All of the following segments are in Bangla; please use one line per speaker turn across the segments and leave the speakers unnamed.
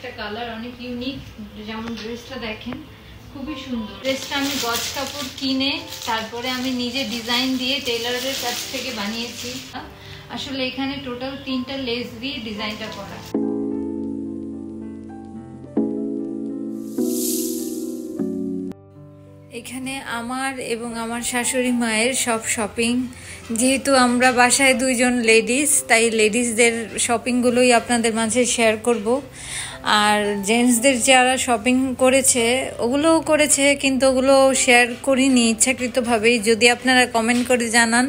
একটা কালার, অনেক ইউনিক। যেমন ড্রেসটা দেখেন খুবই সুন্দর। ড্রেসটা আমি গজ কাপড় কিনে তারপরে আমি নিজে ডিজাইন দিয়ে টেইলারের কাছ থেকে বানিয়েছি। আসলে এখানে টোটাল 3টা লেস দিয়ে ডিজাইনটা করা। এখানে আমার এবং আমার শাশুড়ি মায়ের সব শপিং। যেহেতু আমরা বাসায় 2জন লেডিস, তাই লেডিসদের শপিংগুলোই আপনাদের মাঝে শেয়ার করব। আর জেন্টসদের যারা শপিং করেছে ওগুলোও করেছে, কিন্তু ওগুলো শেয়ার করিনি ইচ্ছাকৃতভাবেই। যদি আপনারা কমেন্ট করে জানান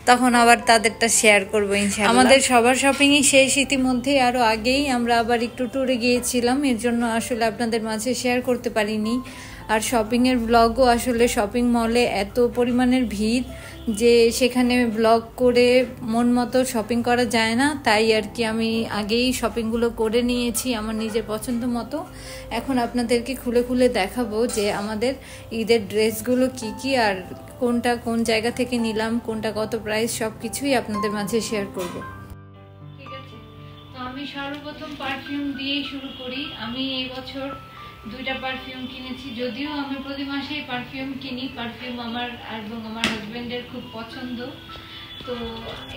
তখন আবার তাদেরটা শেয়ার করবো ইনশাআল্লাহ। আমাদের সবার শপিংই শেষ ইতিমধ্যেই, আরও আগেই আমরা আবার একটু ট্যুরে গিয়েছিলাম, এর জন্য আসলে আপনাদের মাঝে শেয়ার করতে পারিনি। আর শপিংয়ের ব্লগও আসলে শপিং মলে এত পরিমাণের ভিড় যে সেখানে ব্লগ করে মন মতো শপিং করা যায় না, তাই আর কি আমি আগেই শপিংগুলো করে নিয়েছি আমার নিজের পছন্দ মতো। এখন আপনাদেরকে খুলে খুলে দেখাবো যে আমাদের ঈদের ড্রেসগুলো কি আর কোনটা কোন জায়গা থেকে নিলাম, কোনটা কত প্রাইস, সব কিছুই আপনাদের মাঝে শেয়ার করব। ঠিক আছে, তো আমি সর্বপ্রথম পারফিউম দিয়েই শুরু করি। আমি এই বছর 2টা পারফিউম কিনেছি। যদিও আমি প্রতি মাসেই পারফিউম কিনি, পারফিউম আমার এবং আমার হাজবেন্ডের খুব পছন্দ। তো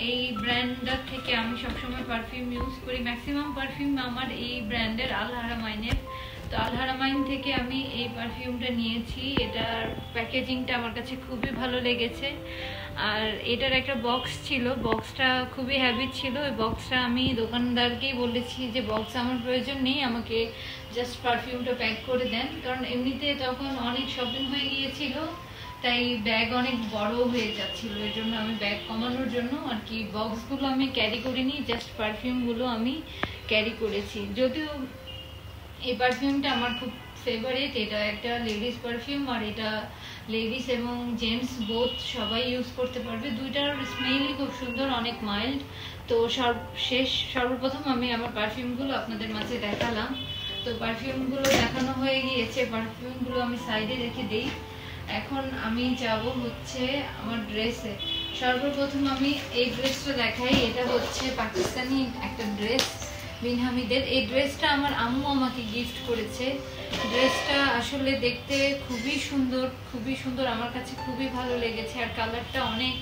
এই ব্র্যান্ডটার থেকে আমি সবসময় পারফিউম ইউজ করি। ম্যাক্সিমাম পারফিউম আমার এই ব্র্যান্ডের, আল হারামাইনের। তো আল হারামাইন থেকে আমি এই পারফিউমটা নিয়েছি। এটার প্যাকেজিংটা আমার কাছে খুবই ভালো লেগেছে। আর এটার একটা বক্স ছিল, বক্সটা খুবই হ্যাভি ছিল। ওই বক্সটা আমি দোকানদারকেই বলেছি যে বক্স আমার প্রয়োজন নেই, আমাকে জাস্ট পারফিউমটা প্যাক করে দেন। কারণ এমনিতে তখন অনেক শপিং হয়ে গিয়েছিল, তাই ব্যাগ অনেক বড় হয়ে যাচ্ছিল। এর জন্য আমি ব্যাগ কমানোর জন্য আর কি বক্সগুলো আমি ক্যারি করিনি, জাস্ট পারফিউমগুলো আমি ক্যারি করেছি। যদিও এই পারফিউমটা আমার খুব ফেভারিট। এটা একটা লেডিস পারফিউম, আর এটা লেডিস এবং জেন্টস বোথ সবাই ইউজ করতে পারবে। 2টার স্মেলই খুব সুন্দর, অনেক মাইল্ড। তো সর্বপ্রথম আমি আমার পারফিউমগুলো আপনাদের মাঝে দেখালাম। তো পারফিউমগুলো দেখানো হয়ে গিয়েছে, পারফিউমগুলো আমি সাইডে রেখে দিই। এখন আমি যাব হচ্ছে আমার ড্রেসে। সর্বপ্রথম আমি এই ড্রেসটা দেখাই। এটা হচ্ছে পাকিস্তানি একটা ড্রেস, বিন হামিদের। এই ড্রেসটা আমার আম্মু আমাকে গিফট করেছে। ড্রেসটা আসলে দেখতে খুবই সুন্দর, খুবই সুন্দর, আমার কাছে খুবই ভালো লেগেছে। আর কালারটা অনেক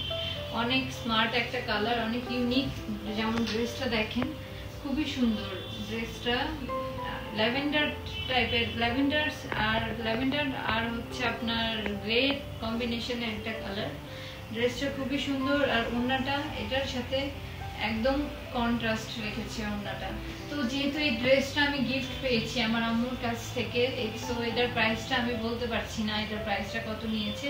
অনেক স্মার্ট একটা কালার, অনেক ইউনিক। যেমন ড্রেসটা দেখেন খুবই সুন্দর। ড্রেসটা ল্যাভেন্ডার টাইপের, ল্যাভেন্ডার আর হচ্ছে আপনার গ্রে কম্বিনেশনের একটা কালার। ড্রেসটা খুবই সুন্দর। আর ওড়নাটা এটার সাথে একদম কন্ট্রাস্ট রেখেছে ওড়নাটা। তো যেহেতু এই ড্রেসটা আমি গিফট পেয়েছি আমার আম্মুর কাছ থেকে, সো এটার প্রাইসটা আমি বলতে পারছি না এটার প্রাইসটা কত নিয়েছে,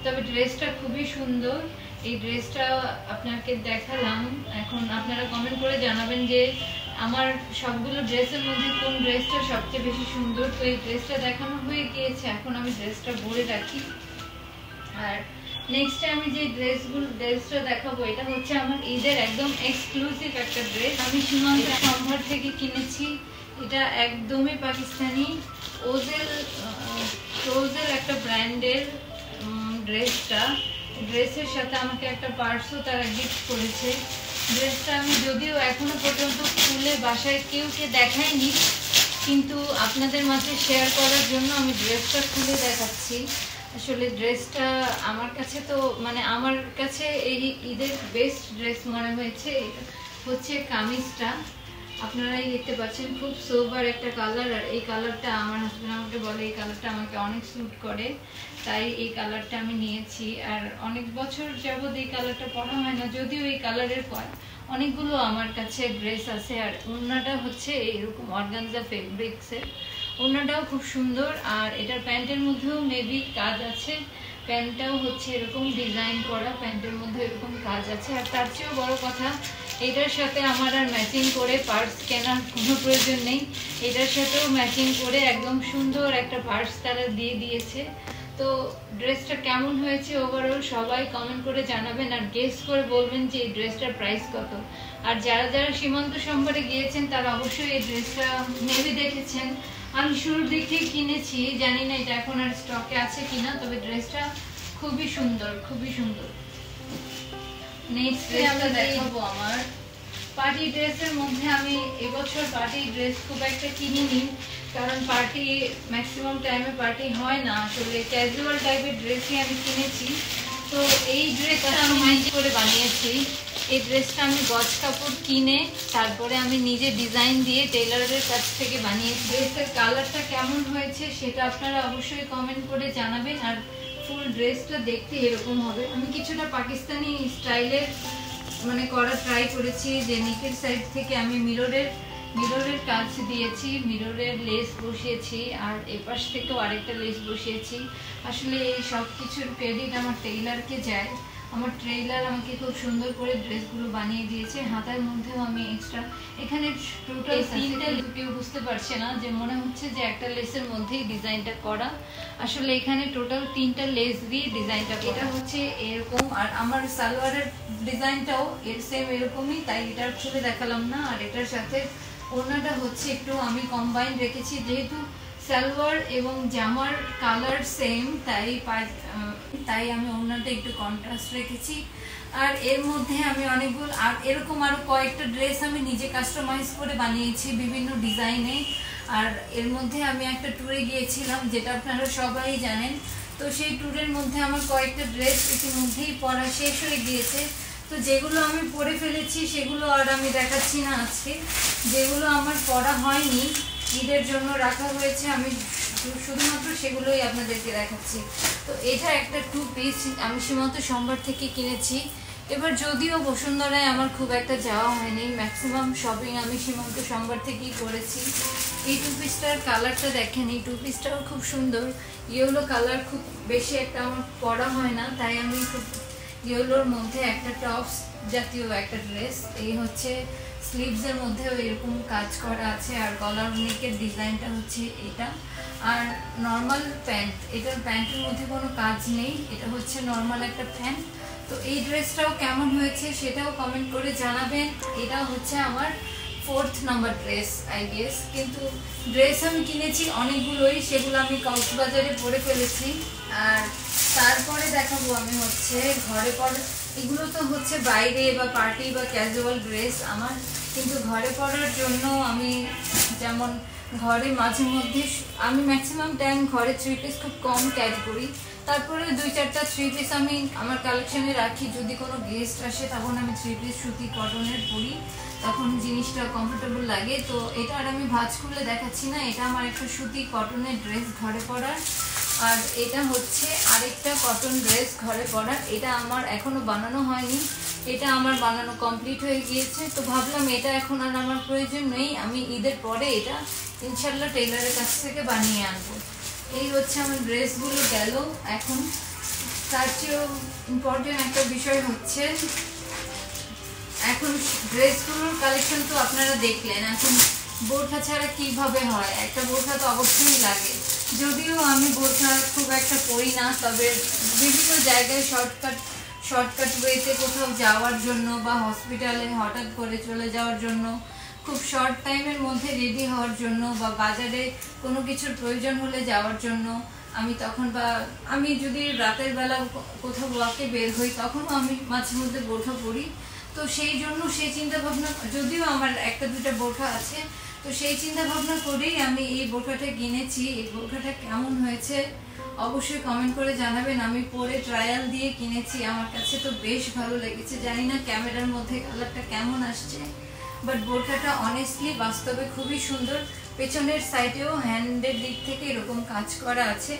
তবে ড্রেসটা খুবই সুন্দর। এই ড্রেসটা আপনাকে দেখালাম। এখন আপনারা কমেন্ট করে জানাবেন যে আমার সবগুলো ড্রেসের মধ্যে কোন ড্রেসটা সবচেয়ে বেশি সুন্দর। তো এই ড্রেসটা দেখানো হয়ে গিয়েছে, এখন আমি ড্রেসটা ভরে রাখি। আর নেক্সট আমি যে ড্রেসটা দেখাবো এটা হচ্ছে আমার ঈদের একদম এক্সক্লুসিভ একটা ড্রেস। আমি সীমান্ত সম্ভার থেকে কিনেছি। এটা একদমই পাকিস্তানি ওজেল একটা ব্র্যান্ডের ড্রেসটা। ড্রেসের সাথে আমাকে একটা পার্সও তারা গিফট করেছে। ড্রেসটা আমি যদিও এখনো পর্যন্ত খুলে বাসায় কেউ দেখাইনি, কিন্তু আপনাদের মাঝে শেয়ার করার জন্য আমি ড্রেসটা খুলে দেখাচ্ছি। আসলে ড্রেসটা আমার কাছে তো আমার কাছে এই ঈদের বেস্ট ড্রেস মনে হয়েছে। এটা হচ্ছে কামিজটা, আপনারাই দেখতে পাচ্ছেন, খুব সোবার একটা কালার। আর এই কালারটা আমার হাজবেন্ড আমাকে বলে এই কালারটা আমাকে অনেক স্যুট করে, তাই এই কালারটা আমি নিয়েছি। আর অনেক বছর যাবত এই কালারটা পরা হয় না, যদিও এই কালারের অনেকগুলো আমার কাছে ড্রেস আছে। আর ওড়নাটা হচ্ছে এরকম অর্গানজা ফেব্রিক্সের, ওড়নাটাও খুব সুন্দর। আর এটার প্যান্টের মধ্যেও মেবি কাজ আছে, প্যান্টটাও হচ্ছে এরকম ডিজাইন করা, প্যান্টের মধ্যে এরকম কাজ আছে। আর তার চেয়েও বড় কথা, এটার সাথে আমার আর ম্যাচিং করে পার্স কেনার কোনো প্রয়োজন নেই। এটার সাথেও ম্যাচিং করে একদম সুন্দর একটা পার্স তারা দিয়ে দিয়েছে। তো ড্রেসটা কেমন হয়েছে ওভারঅল সবাই কমেন্ট করে জানাবেন, আর গেস করে বলবেন যে এই ড্রেসটার প্রাইস কত। আর যারা যারা সীমান্ত সম্ভারে গিয়েছেন তারা অবশ্যই এই ড্রেসটা মেবি দেখেছেন। আমি শুরুর দিক থেকে কিনেছি, জানি না এটা এখন আর স্টকে আছে কিনা, তবে ড্রেসটা খুবই সুন্দর, খুবই সুন্দর। নেক্সট ড্রেসটা দেখাবো আমার পার্টি ড্রেসের মধ্যে আমি এবছর পার্টি ড্রেস খুব একটা কিনিনি, কারণ পার্টি ম্যাক্সিমাম টাইমে পার্টি হয় না, আসলে ক্যাজুয়াল টাইপের ড্রেসই আমি কিনেছি। তো এই ড্রেসটা আমি নিজে করে বানিয়েছি। এই ড্রেসটা আমি গজ কাপড় কিনে তারপরে আমি নিজে ডিজাইন দিয়ে টেলারের কাছ থেকে বানিয়েছি। ড্রেসের কালারটা কেমন হয়েছে সেটা আপনারা অবশ্যই কমেন্ট করে জানাবেন। আর ফুল ড্রেসটা দেখতে এরকম হবে। আমি কিছুটা পাকিস্তানি স্টাইলের মানে করা ট্রাই করেছি, যে নিকের সাইড থেকে আমি মিররের কাজ দিয়েছি, মিররের লেস বসিয়েছি, আর এপাশ থেকেও আরেকটা লেস বসিয়েছি। আসলে এই সব কিছুর ক্রেডিট আমার টেইলারকে যায়। আমার টেইলার আমাকে খুব সুন্দর করে ড্রেসগুলো বানিয়ে দিয়েছে। হাতার মধ্যেও আমি এক্সট্রা এখানে টোটাল 3টা, কেউ বুঝতে পারছে না যে মনে হচ্ছে যে একটা লেসের মধ্যেই ডিজাইনটা করা। আসলে এখানে টোটাল 3টা লেস দিয়ে ডিজাইনটা, এটা হচ্ছে এরকম। আর আমার সালোয়ারের ডিজাইনটাও এর সেম এরকমই, তাই এটার ছবি দেখালাম না। আর এটার সাথে ওড়নাটা হচ্ছে একটু আমি কম্বাইন রেখেছি, যেহেতু সালোয়ার এবং জামার কালার সেম, তাই আমি ওড়নাটা একটু কন্ট্রাস্ট রেখেছি। আর এর মধ্যে আমি অনেকগুলো আর এরকম আরো কয়েকটা ড্রেস আমি নিজে কাস্টমাইজ করে বানিয়েছি বিভিন্ন ডিজাইনে। আর এর মধ্যে আমি একটা ট্যুরে গিয়েছিলাম, যেটা আপনারা সবাই জানেন। তো সেই ট্যুরের মধ্যে আমার কয়েকটা ড্রেস ইতিমধ্যেই পরা শেষ হয়ে গিয়েছে। তো যেগুলো আমি পরে ফেলেছি সেগুলো আর আমি দেখাচ্ছি না আজকে। যেগুলো আমার পরা হয়নি, ঈদের জন্য রাখা হয়েছে, আমি শুধুমাত্র সেগুলোই আপনাদেরকে দেখাচ্ছি। তো এটা একটা 2 পিস আমি সীমান্ত সোমবার থেকে কিনেছি। এবার যদিও বসুন্ধরায় আমার খুব একটা যাওয়া হয়নি, ম্যাক্সিমাম শপিং আমি সীমান্ত সোমবার থেকেই করেছি। এই 2 পিসটার কালারটা দেখেন, এই 2 পিসটাও খুব সুন্দর। ইয়েলো কালার খুব বেশি একটা আমার পরা হয় না, তাই আমি খুব ইয়েলোর মধ্যে একটা টপস জাতীয় একটা ড্রেস। এই হচ্ছে স্লিভসের মধ্যেও এরকম কাজ করা আছে, আর গলার নেকের ডিজাইনটা হচ্ছে এটা। আর নর্মাল প্যান্ট, এটার প্যান্টের মধ্যে কোনো কাজ নেই, এটা হচ্ছে নর্মাল একটা প্যান্ট। তো এই ড্রেসটাও কেমন হয়েছে সেটাও কমেন্ট করে জানাবেন। এটা হচ্ছে আমার 4th number dress I guess, কিন্তু ড্রেস আমি কিনেছি অনেকগুলোই, সেগুলো আমি কক্সবাজারে পরে ফেলেছি। আর তারপরে দেখাবো আমি হচ্ছে ঘরে পরা, এগুলো তো হচ্ছে বাইরে বা পার্টি বা ক্যাজুয়াল ড্রেস আমার, কিন্তু ঘরে পরার জন্য আমি যেমন ঘরে মাঝে মধ্যে আমি ম্যাক্সিমাম টাইম ঘরে 3 পিস খুব কম ক্যারি করি, তারপরে 2-4টা 3 পিস আমি আমার কালেকশনে রাখি। যদি কোনো গেস্ট আসে তখন আমি 3 পিস সুতি কটনের পরি, তখন জিনিসটা কমফোর্টেবল লাগে। তো এটা আর আমি ভাঁজ খুলে দেখাচ্ছি না, এটা আমার একটা সুতি কটনের ড্রেস ঘরে পরার। আর এটা হচ্ছে আরেকটা কটন ড্রেস ঘরে পরার, এটা আমার এখনো বানানো হয়নি, এটা আমার বানানো কমপ্লিট হয়ে গিয়েছে। তো ভাবলাম এটা এখন আর আমার প্রয়োজন নেই, আমি ঈদের পরে এটা ইনশাল্লাহ টেইলারের কাছ থেকে বানিয়ে আনবো। এই হচ্ছে আমার ড্রেসগুলো গেল। এখন তার চেয়েও ইম্পর্টেন্ট একটা বিষয় হচ্ছে, এখন ড্রেসগুলোর কালেকশন তো আপনারা দেখলেন, এখন বোরখা ছাড়া কিভাবে হয়, একটা বোরখা তো অবশ্যই লাগে। যদিও আমি বোরখা খুব একটা পরি না, তবে বিভিন্ন জায়গায় শর্টকাট ওয়েতে কোথাও যাওয়ার জন্য বা হসপিটালে হঠাৎ করে চলে যাওয়ার জন্য, খুব শর্ট টাইমের মধ্যে রেডি হওয়ার জন্য, বা বাজারে কোনো কিছুর প্রয়োজন হলে যাওয়ার জন্য আমি তখন, বা আমি যদি রাতের বেলা কোথাও ওয়াকে বের হই তখনও আমি মাঝে মধ্যে বোরখা পরি। তো সেই জন্য সেই চিন্তা ভাবনা, যদিও আমার 1-2টা বোরখা আছে, তো সেই চিন্তা ভাবনা করেই আমি এই বোরখাটা কিনেছি। এই বোরখাটা কেমন হয়েছে অবশ্যই কমেন্ট করে জানাবেন। আমি পরে ট্রায়াল দিয়ে কিনেছি, আমার কাছে তো বেশ ভালো লেগেছে। জানি না ক্যামেরার মধ্যে কালারটা কেমন আসছে, বাট বোরখাটা অনেস্টলি বাস্তবে খুবই সুন্দর। পেছনের সাইডেও হ্যান্ডের দিক থেকে এরকম কাজ করা আছে।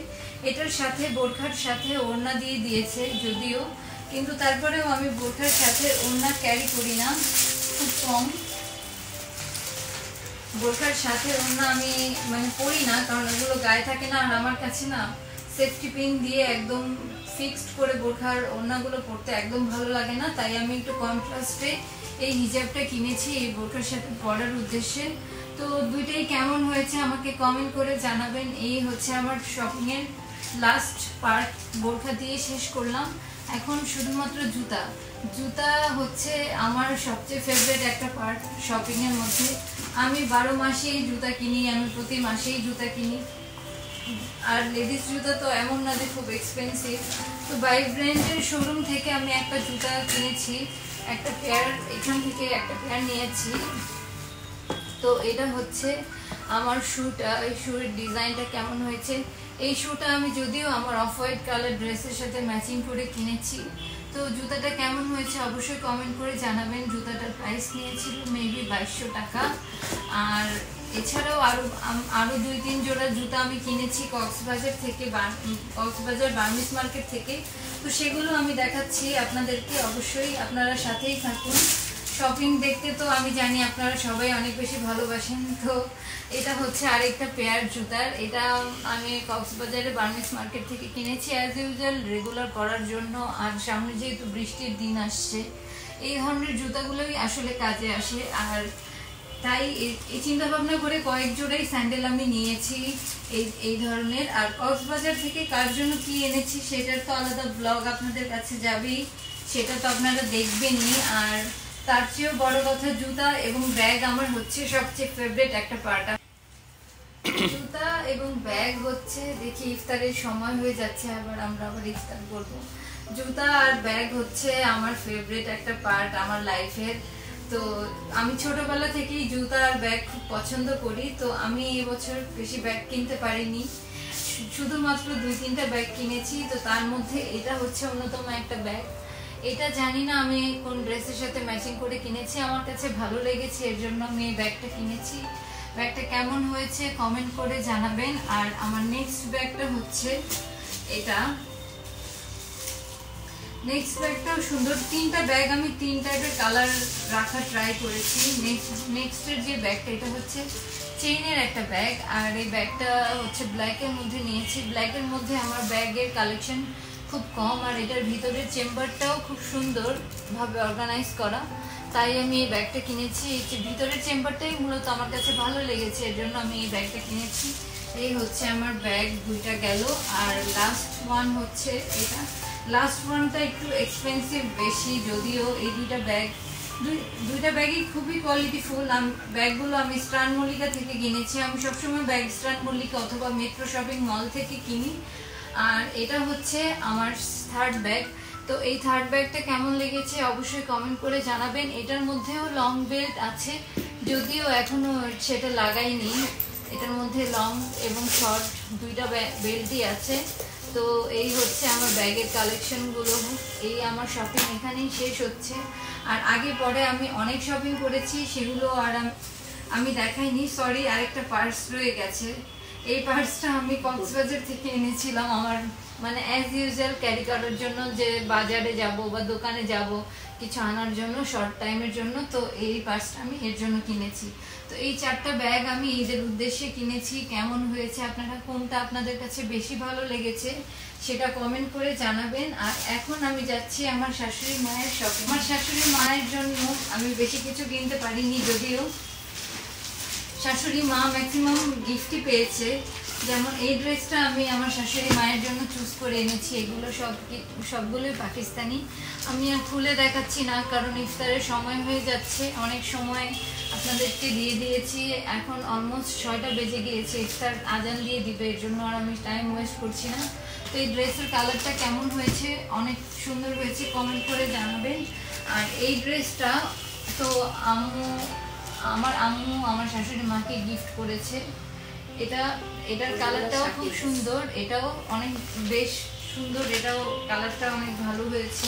এটার সাথে বোরখার সাথে ওড়না দিয়ে দিয়েছে যদিও, কিন্তু তারপরেও আমি বোরখার সাথে ওড়না ক্যারি করি না, খুব কম। বোরখার সাথে ওড়না আমি মানে পরি না, কারণ ওগুলো গায়ে থাকে না। আর আমার কাছে না সেফটি পিন দিয়ে একদম ফিক্সড করে বোরখার ওড়নাগুলো পরতে একদম ভালো লাগে না, তাই আমি একটু কন্ট্রাস্টে এই হিজাবটা কিনেছি এই বোরখার সাথে পরার উদ্দেশ্যে। তো দুইটাই কেমন হয়েছে আমাকে কমেন্ট করে জানাবেন। এই হচ্ছে আমার শপিংয়ের লাস্ট পার্ট, বোরখা দিয়ে শেষ করলাম। এখন শুধুমাত্র জুতা হচ্ছে আমার সবচেয়ে ফেভারিট একটা পার্ট শপিংয়ের মধ্যে। আমি 12 মাসেই জুতা কিনি, আমি প্রতি মাসেই জুতা কিনি। আর লেডিস জুতা তো এমন না যে খুব এক্সপেন্সিভ। তো বাই ব্র্যান্ডের শোরুম থেকে আমি একটা জুতা কিনেছি, একটা পেয়ার এখান থেকে একটা পেয়ার নিয়েছি। তো এটা হচ্ছে আমার শুটা, এই শুর ডিজাইনটা কেমন হয়েছে। এই শুটা আমি যদিও আমার অফ হোয়াইট কালার ড্রেসের সাথে ম্যাচিং করে কিনেছি। তো জুতাটা কেমন হয়েছে অবশ্যই কমেন্ট করে জানাবেন। জুতাটার প্রাইস নিয়েছিল মেবি 2200 টাকা। আর এছাড়াও আরও 2-3 জোড়া জুতা আমি কিনেছি কক্সবাজার থেকে, কক্সবাজার বার্মিস মার্কেট থেকে। তো সেগুলো আমি দেখাচ্ছি আপনাদেরকে, অবশ্যই আপনারা সাথেই থাকুন। শপিং দেখতে তো আমি জানি আপনারা সবাই অনেক বেশি ভালোবাসেন। তো এটা হচ্ছে আরেকটা পেয়ার জুতার, এটা আমি কক্সবাজারে বার্মিস মার্কেট থেকে কিনেছি অ্যাজ ইউজুয়াল রেগুলার পরার জন্য। আর সামনে যেহেতু বৃষ্টির দিন আসছে, এই ধরনের জুতাগুলোই আসলে কাজে আসে। আর তাই এই চিন্তা ভাবনা করে কয়েক জোড়াই স্যান্ডেল আমি নিয়েছি এই ধরনের। আর কক্সবাজার থেকে কার জন্য কি এনেছি সেটার তো আলাদা ব্লগ আপনাদের কাছে যাবেই, সেটা তো আপনারা দেখবেনই। আর তার চেয়েও বড় কথা, জুতা এবং ব্যাগ আমার হচ্ছে সবচেয়ে ফেভারিট একটা পার্ট। জুতা এবং ব্যাগ হচ্ছে, দেখি ইফতারের সময় হয়ে যাচ্ছে, আমরা আবার ইফতার করবো। জুতা আর ব্যাগ হচ্ছে আমার ফেভারিট একটা পার্ট আমার লাইফের। তো আমি ছোটবেলা থেকেই জুতা আর ব্যাগ খুব পছন্দ করি। তো আমি এবছর বেশি ব্যাগ কিনতে পারিনি, শুধুমাত্র 2-3টা ব্যাগ কিনেছি। তো তার মধ্যে এটা হচ্ছে অন্যতম একটা ব্যাগ। এটা জানি না আমি কোন ড্রেসের সাথে ম্যাচিং করে কিনেছি, আমার কাছে ভালো লেগেছে, এর জন্য আমি এই ব্যাগটা কিনেছি। ব্যাগটা কেমন হয়েছে কমেন্ট করে জানাবেন। আর আমার নেক্সট ব্যাগটা হচ্ছে এটা, নেক্সট ব্যাগটাও সুন্দর। 3টা ব্যাগ আমি 3 টাইপের কালার রাখা ট্রাই করেছি। নেক্সটের যে ব্যাগটা, এটা হচ্ছে চেইনের একটা ব্যাগ। আর এই ব্যাগটা হচ্ছে ব্ল্যাকের মধ্যে নিয়েছি। ব্ল্যাকের মধ্যে আমার ব্যাগের কালেকশন খুব কম, আর এটার ভিতরের চেম্বারটাও খুব সুন্দরভাবে অর্গানাইজ করা, তাই আমি এই ব্যাগটা কিনেছি। এই ভিতরের চেম্বারটাই মূলত আমার কাছে ভালো লেগেছে, এর জন্য আমি এই ব্যাগটা কিনেছি। এই হচ্ছে আমার ব্যাগ 2টা গেল। আর লাস্ট ওয়ান হচ্ছে এটা। লাস্ট ওয়ানটা একটু এক্সপেন্সিভ বেশি, যদিও এই দুইটা ব্যাগই খুবই কোয়ালিটিফুল। ব্যাগগুলো আমি স্টান মল্লিকা থেকে কিনেছি। আমি সবসময় ব্যাগ স্টান মল্লিকা অথবা মেট্রো শপিং মল থেকে কিনি। আর এটা হচ্ছে আমার থার্ড ব্যাগ। তো এই থার্ড ব্যাগটা কেমন লেগেছে অবশ্যই কমেন্ট করে জানাবেন। এটার মধ্যেও লং বেল্ট আছে, যদিও এখনো সেটা লাগাইনি। এটার মধ্যে লং এবং শর্ট 2টা বেল্টই আছে। তো এই হচ্ছে আমার ব্যাগের কালেকশনগুলো। এই আমার শপিং এখানেই শেষ হচ্ছে। আর আগে পরে আমি অনেক শপিং করেছি, সেগুলো আর আমি দেখাইনি। সরি, আরেকটা পার্স রয়ে গেছে। এই পার্সটা আমি কক্সবাজার থেকে এনেছিলাম, আমার মানে অ্যাজ ইউজুয়াল ক্যারি করার জন্য, যে বাজারে যাব বা দোকানে যাব কিছু আনার জন্য শর্ট টাইমের জন্য। তো এই পার্সটা আমি এর জন্য কিনেছি। তো এই 4টা ব্যাগ আমি ঈদের উদ্দেশ্যে কিনেছি। কেমন হয়েছে, আপনারা কোনটা আপনাদের কাছে বেশি ভালো লেগেছে সেটা কমেন্ট করে জানাবেন। আর এখন আমি যাচ্ছি আমার শাশুড়ি মায়ের শপিং। আমার শাশুড়ি মায়ের জন্য আমি বেশি কিছু কিনতে পারিনি, যদিও শাশুড়ি মা ম্যাক্সিমাম গিফটই পেয়েছে। যেমন এই ড্রেসটা আমি আমার শাশুড়ি মায়ের জন্য চুজ করে এনেছি। এগুলো সবগুলোই পাকিস্তানি। আমি আর খুলে দেখাচ্ছি না, কারণ ইফতারের সময় হয়ে যাচ্ছে। অনেক সময় আপনাদেরকে দিয়ে দিয়েছি, এখন অলমোস্ট 6টা বেজে গিয়েছে, ইফতার আজান দিয়ে দিবে, এর জন্য আর আমি টাইম ওয়েস্ট করছি না। তো এই ড্রেসের কালারটা কেমন হয়েছে, অনেক সুন্দর হয়েছে, কমেন্ট করে জানাবেন। আর এই ড্রেসটা তো আমার আম্মু আমার শাশুড়ি মাকে গিফট করেছে। এটার কালারটাও খুব সুন্দর, এটাও অনেক বেশ সুন্দর, এটাও কালারটা অনেক ভালো হয়েছে,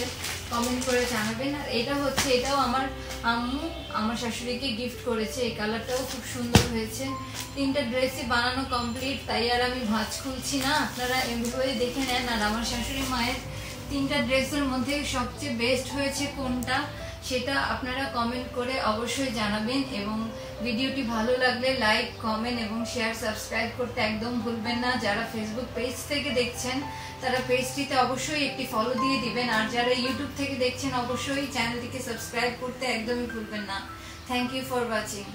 কমেন্ট করে জানাবেন। আর এটাও আমার আম্মু আমার শাশুড়িকে গিফট করেছে, এই কালারটাও খুব সুন্দর হয়েছে। 3টা ড্রেসই বানানো কমপ্লিট, তাই আর আমি ভাঁজ খুলছি না, আপনারা এমভাবে দেখে নেন। আর আমার শাশুড়ি মায়ের 3টা ড্রেসের মধ্যে সবচেয়ে বেস্ট হয়েছে কোনটা সেটা আপনারা কমেন্ট করে অবশ্যই জানাবেন। এবং ভিডিওটি ভালো লাগলে লাইক, কমেন্ট এবং শেয়ার, সাবস্ক্রাইব করতে একদম ভুলবেন না। যারা ফেসবুক পেজ থেকে দেখছেন তারা পেজটিতে অবশ্যই একটি ফলো দিয়ে দিবেন। আর যারা ইউটিউব থেকে দেখছেন অবশ্যই চ্যানেলটিকে সাবস্ক্রাইব করতে একদমই ভুলবেন না। Thank you for watching.